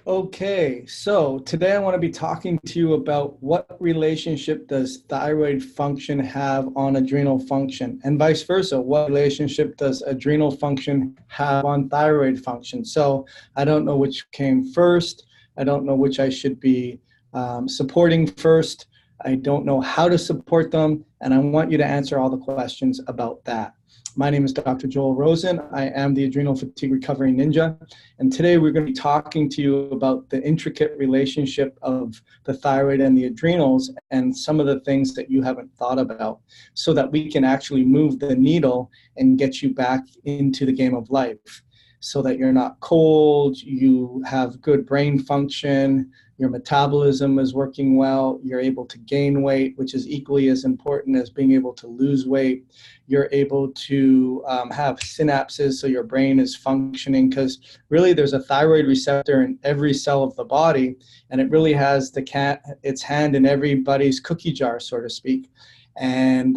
Okay, so today I want to be talking to you about what relationship does thyroid function have on adrenal function, and vice versa. What relationship does adrenal function have on thyroid function? So I don't know which came first. I don't know which I should be supporting first. I don't know how to support them, and I want you to answer all the questions about that. My name is Dr. Joel Rosen. I am the Adrenal Fatigue Recovery Ninja. And today we're going to be talking to you about the intricate relationship of the thyroid and the adrenals and some of the things that you haven't thought about so that we can actually move the needle and get you back into the game of life so that you're not cold, you have good brain function, your metabolism is working well, you're able to gain weight, which is equally as important as being able to lose weight. You're able to have synapses so your brain is functioning, because really there's a thyroid receptor in every cell of the body, and it really has its hand in everybody's cookie jar, so to speak. And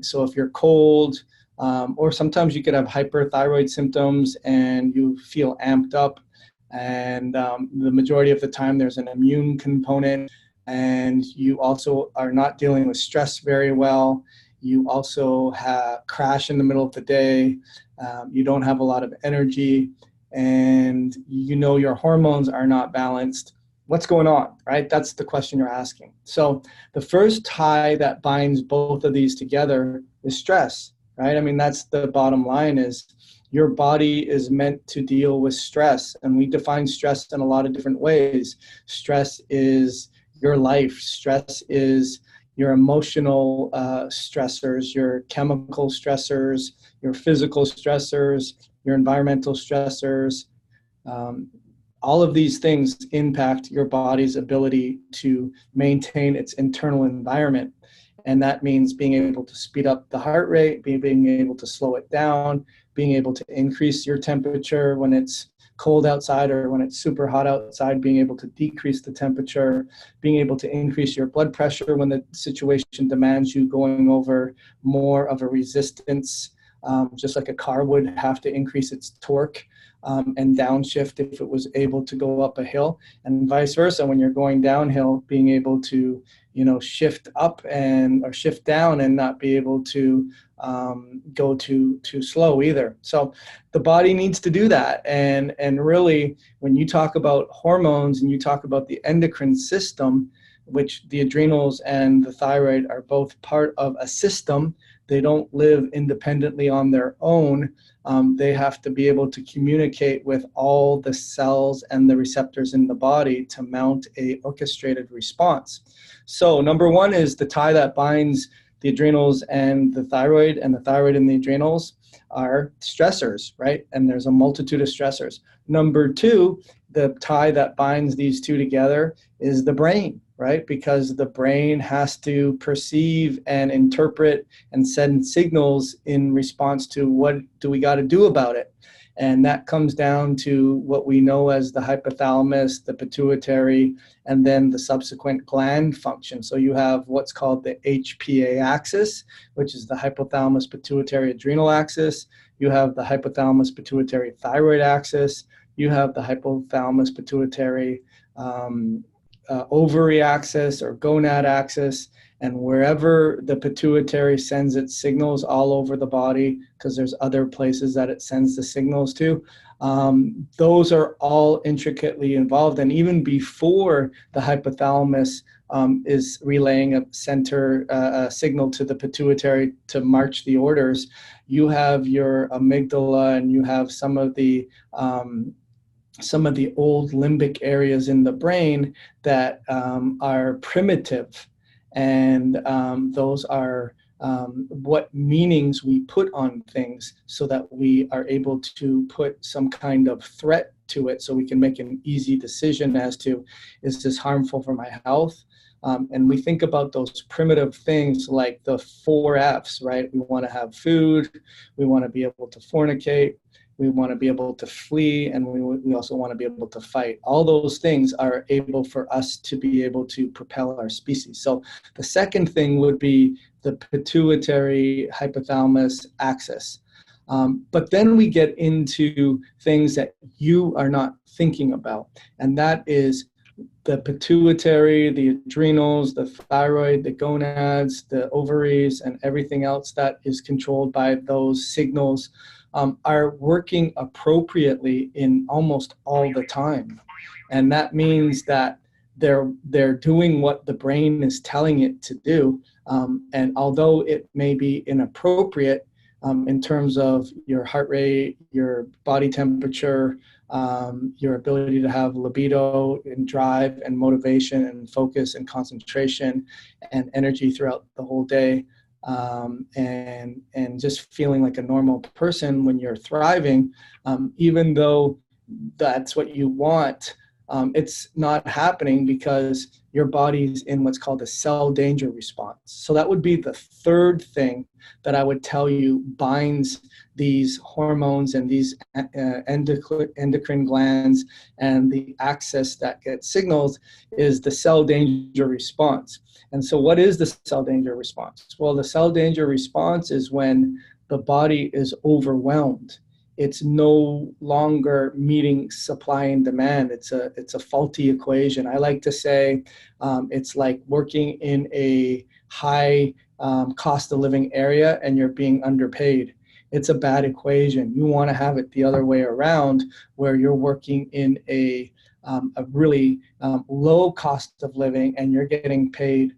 so if you're cold, or sometimes you could have hyperthyroid symptoms and you feel amped up. And the majority of the time, there's an immune component, and you also are not dealing with stress very well. You also crash in the middle of the day. You don't have a lot of energy, and you know your hormones are not balanced. What's going on, right? That's the question you're asking. So the first tie that binds both of these together is stress, right? I mean, that's the bottom line. Is your body is meant to deal with stress, and we define stress in a lot of different ways. Stress is your life. Stress is your emotional stressors, your chemical stressors, your physical stressors, your environmental stressors. Um, all of these things impact your body's ability to maintain its internal environment. And that means being able to speed up the heart rate, being able to slow it down, being able to increase your temperature when it's cold outside or when it's super hot outside, being able to decrease the temperature, being able to increase your blood pressure when the situation demands you going over more of a resistance, just like a car would have to increase its torque and downshift if it was able to go up a hill, and vice versa. When you're going downhill, being able to shift up and or shift down and not be able to go too slow either. So the body needs to do that. And really, when you talk about hormones and you talk about the endocrine system, which the adrenals and the thyroid are both part of a system, they don't live independently on their own. They have to be able to communicate with all the cells and the receptors in the body to mount a orchestrated response. So number one is the tie that binds the adrenals and the thyroid and the adrenals are stressors, right? And there's a multitude of stressors. Number two, the tie that binds these two together is the brain, right? Because the brain has to perceive and interpret and send signals in response to what do we got to do about it. And that comes down to what we know as the hypothalamus, the pituitary, and then the subsequent gland function. So you have what's called the HPA axis, which is the hypothalamus pituitary adrenal axis. You have the hypothalamus pituitary thyroid axis. You have the hypothalamus pituitary ovary axis or gonad axis. And wherever the pituitary sends its signals all over the body, because there's other places that it sends the signals to, those are all intricately involved. And even before the hypothalamus is relaying a signal to the pituitary to march the orders, you have your amygdala and you have some of the old limbic areas in the brain that are primitive. And those are what meanings we put on things so that we are able to put some kind of threat to it so we can make an easy decision as to, is this harmful for my health? And we think about those primitive things like the 4 F's, right? We want to have food, we want to be able to fornicate, we want to be able to flee, and we also want to be able to fight. All those things are able for us to be able to propel our species. So the second thing would be the pituitary hypothalamus axis. But then we get into things that you are not thinking about, and that is the pituitary, the adrenals, the thyroid, the gonads, the ovaries, and everything else that is controlled by those signals are working appropriately in almost all the time. And that means that they're doing what the brain is telling it to do. And although it may be inappropriate in terms of your heart rate, your body temperature, your ability to have libido and drive and motivation and focus and concentration and energy throughout the whole day, and just feeling like a normal person when you're thriving, even though that's what you want, it's not happening because your body's in what's called a cell danger response. So that would be the third thing that I would tell you binds these hormones and these endocrine glands and the axis that gets signals is the cell danger response. And so what is the cell danger response? Well, the cell danger response is when the body is overwhelmed. It's no longer meeting supply and demand. It's a faulty equation. I like to say it's like working in a high cost of living area and you're being underpaid. It's a bad equation. You want to have it the other way around, where you're working in a really low cost of living and you're getting paid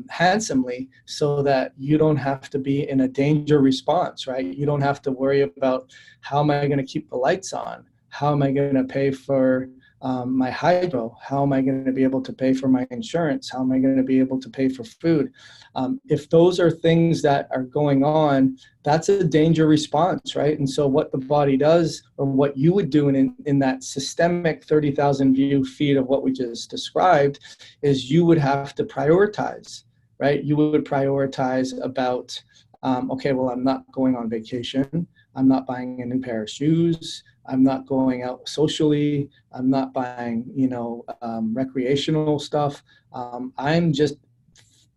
handsomely, so that you don't have to be in a danger response, right? You don't have to worry about how am I going to keep the lights on? How am I going to pay for my hydro? How am I going to be able to pay for my insurance? How am I going to be able to pay for food? If those are things that are going on, that's a danger response, right? And so what the body does, or what you would do in that systemic 30,000 view feed of what we just described, is you would have to prioritize, right? You would prioritize about, okay, well, I'm not going on vacation. I'm not buying a new pair of shoes. I'm not going out socially. I'm not buying, recreational stuff. I'm just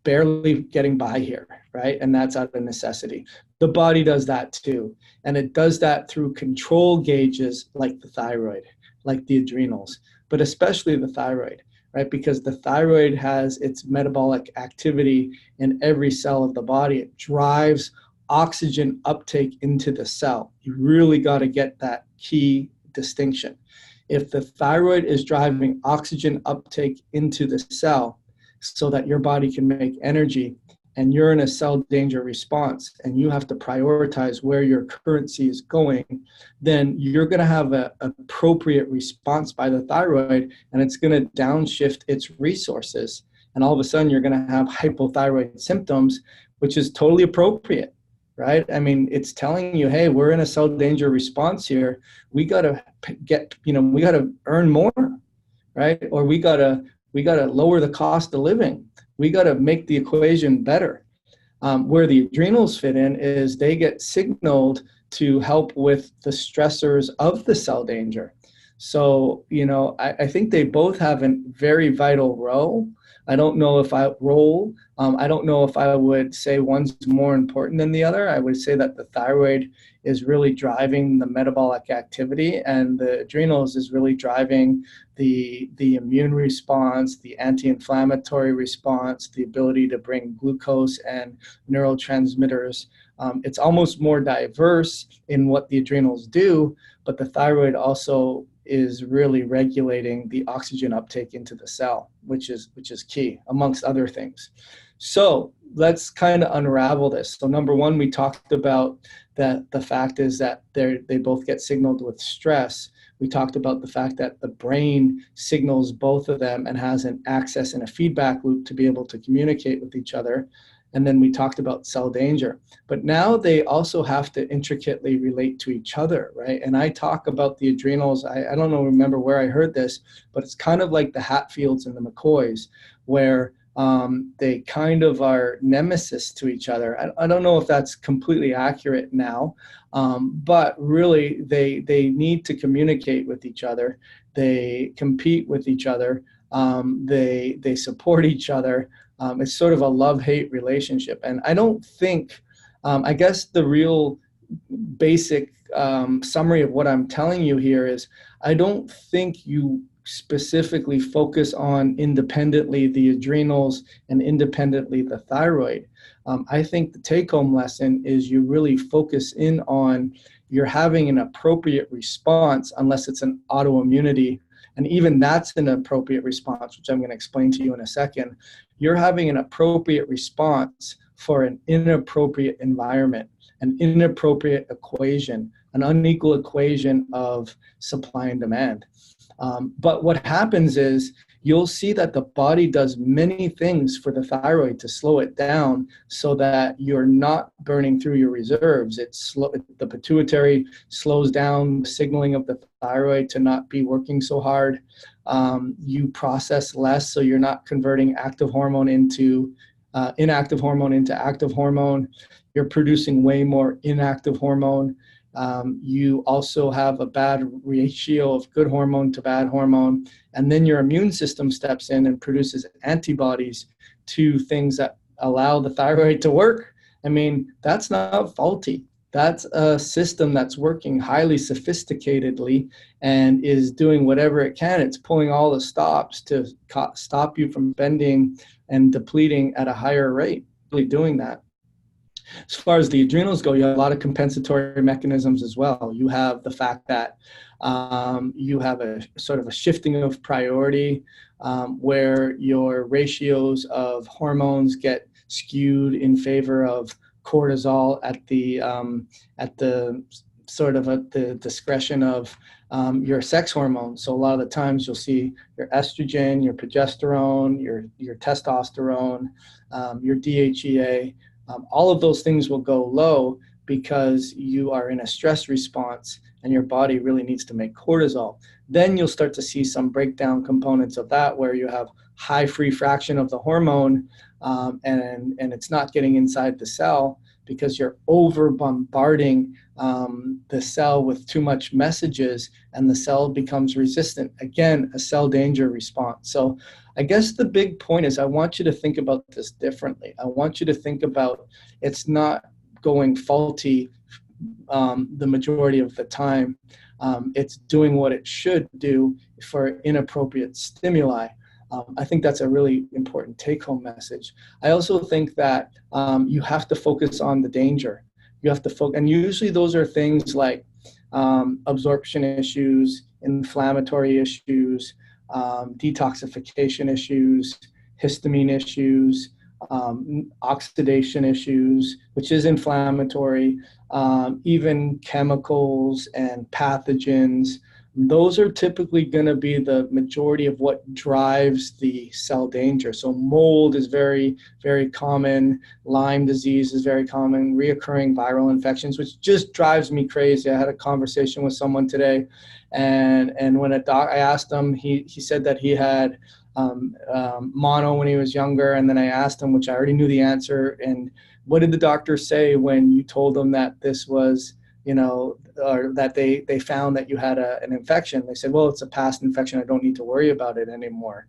barely getting by here, right? And that's out of necessity. The body does that too. And it does that through control gauges like the thyroid, like the adrenals, but especially the thyroid, right? Because the thyroid has its metabolic activity in every cell of the body. It drives oxygen uptake into the cell. You really got to get that key distinction. If the thyroid is driving oxygen uptake into the cell so that your body can make energy, and you're in a cell danger response and you have to prioritize where your currency is going, then you're going to have an appropriate response by the thyroid, and it's going to downshift its resources. And all of a sudden you're going to have hypothyroid symptoms, which is totally appropriate. Right? I mean, it's telling you, hey, we're in a cell danger response here. We got to we got to earn more, right? Or we got to lower the cost of living. We got to make the equation better. Where the adrenals fit in is they get signaled to help with the stressors of the cell danger. So, I think they both have a very vital role. I don't know if I would say one's more important than the other. I would say that the thyroid is really driving the metabolic activity, and the adrenals is really driving the immune response, the anti-inflammatory response, the ability to bring glucose and neurotransmitters. It's almost more diverse in what the adrenals do, but the thyroid also is really regulating the oxygen uptake into the cell, which is key, amongst other things. So let's kind of unravel this. So number one, we talked about that the fact is that they both get signaled with stress. We talked about the fact that the brain signals both of them and has an access and a feedback loop to be able to communicate with each other. And then we talked about cell danger. But now they also have to intricately relate to each other, right? And I talk about the adrenals. I don't remember where I heard this, but it's kind of like the Hatfields and the McCoys, where they kind of are nemesis to each other. I don't know if that's completely accurate now, but really they need to communicate with each other. They compete with each other. They support each other. It's sort of a love-hate relationship. And I don't think, I guess the real basic summary of what I'm telling you here is I don't think you specifically focus on independently the adrenals and independently the thyroid. I think the take-home lesson is you really focus in on you're having an appropriate response unless it's an autoimmunity. And even that's an appropriate response, which I'm going to explain to you in a second. You're having an appropriate response for an inappropriate environment, an inappropriate equation, an unequal equation of supply and demand. But what happens is you'll see that the body does many things for the thyroid to slow it down so that you're not burning through your reserves. The pituitary slows down the signaling of the thyroid to not be working so hard. You process less, so you're not converting active hormone into inactive hormone into active hormone. You're producing way more inactive hormone. You also have a bad ratio of good hormone to bad hormone. And then your immune system steps in and produces antibodies to things that allow the thyroid to work. I mean, that's not faulty. That's a system that's working highly sophisticatedly and is doing whatever it can. It's pulling all the stops to stop you from bending and depleting at a higher rate, really doing that. As far as the adrenals go, you have a lot of compensatory mechanisms as well. You have the fact that you have a sort of a shifting of priority where your ratios of hormones get skewed in favor of cortisol at the sort of at the discretion of your sex hormones. So a lot of the times you'll see your estrogen, your progesterone, your testosterone, your DHEA. All of those things will go low because you are in a stress response and your body really needs to make cortisol. Then you'll start to see some breakdown components of that where you have high free fraction of the hormone and it's not getting inside the cell because you're over bombarding the cell with too much messages and the cell becomes resistant. Again, a cell danger response. So I guess the big point is I want you to think about this differently. I want you to think about it's not going faulty the majority of the time. It's doing what it should do for inappropriate stimuli. I think that's a really important take-home message. I also think that you have to focus on the danger. You have to focus, and usually those are things like absorption issues, inflammatory issues, detoxification issues, histamine issues, oxidation issues, which is inflammatory, even chemicals and pathogens. Those are typically going to be the majority of what drives the cell danger. So mold is very, very common. Lyme disease is very common. Reoccurring viral infections, which just drives me crazy. I had a conversation with someone today, and when I asked him, he said that he had mono when he was younger, and then I asked him, which I already knew the answer, and what did the doctor say when you told them that this was, or that they found that you had an infection? They said, well, it's a past infection. I don't need to worry about it anymore.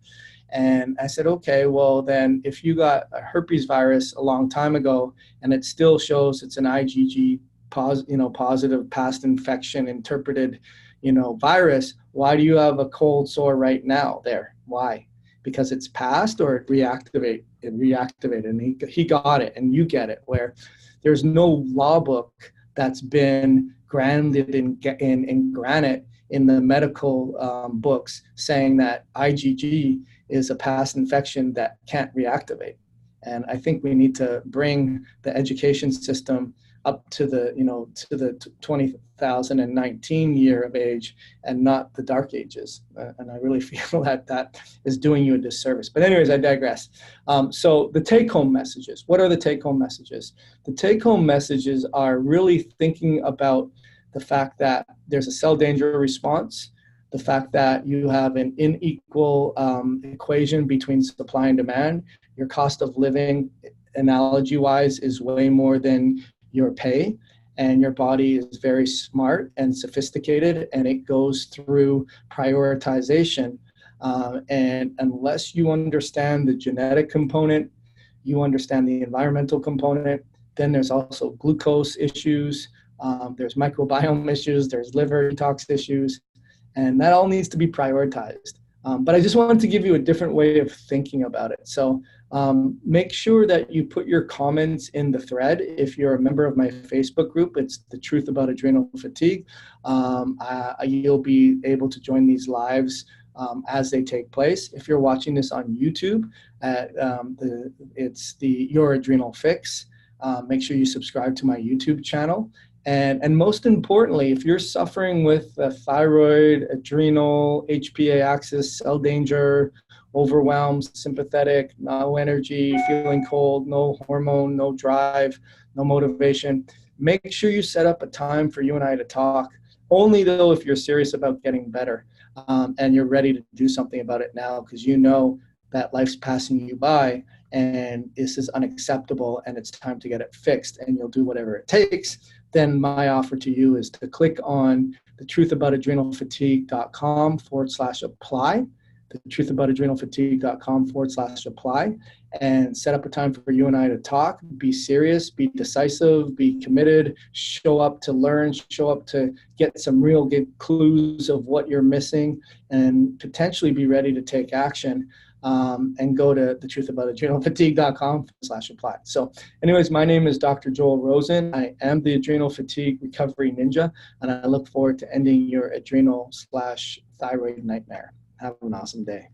And I said, okay, well, then if you got a herpes virus a long time ago and it still shows it's an IgG positive past infection interpreted, virus, why do you have a cold sore right now there? Why? Because it's past or it reactivated, and he got it and you get it, where there's no law book that's been grounded in granite in the medical books saying that IgG is a past infection that can't reactivate. And I think we need to bring the education system up to the 2019 year of age and not the dark ages. And I really feel that is doing you a disservice. But anyways, I digress. So the take-home messages. What are the take-home messages? The take-home messages are really thinking about the fact that there's a cell danger response, the fact that you have an unequal equation between supply and demand. Your cost of living, analogy-wise, is way more than your pay, and your body is very smart and sophisticated, and it goes through prioritization. And unless you understand the genetic component, you understand the environmental component, then there's also glucose issues, There's microbiome issues, there's liver detox issues, and that all needs to be prioritized. But I just wanted to give you a different way of thinking about it. So make sure that you put your comments in the thread. If you're a member of my Facebook group, it's The Truth About Adrenal Fatigue. You'll be able to join these lives as they take place. If you're watching this on YouTube, it's Your Adrenal Fix. Make sure you subscribe to my YouTube channel. And most importantly, if you're suffering with thyroid, adrenal, HPA axis, cell danger, overwhelmed, sympathetic, no energy, feeling cold, no hormone, no drive, no motivation, make sure you set up a time for you and I to talk. Only though if you're serious about getting better and you're ready to do something about it now, because you know that life's passing you by and this is unacceptable and it's time to get it fixed, and you'll do whatever it takes. Then my offer to you is to click on thetruthaboutadrenalfatigue.com/apply, thetruthaboutadrenalfatigue.com/apply, and set up a time for you and I to talk. Be serious, be decisive, be committed, show up to learn, show up to get some real good clues of what you're missing, and potentially be ready to take action. And go to thetruthaboutadrenalfatigue.com/apply. So anyways, my name is Dr. Joel Rosen. I am the Adrenal Fatigue Recovery Ninja, and I look forward to ending your adrenal/thyroid nightmare. Have an awesome day.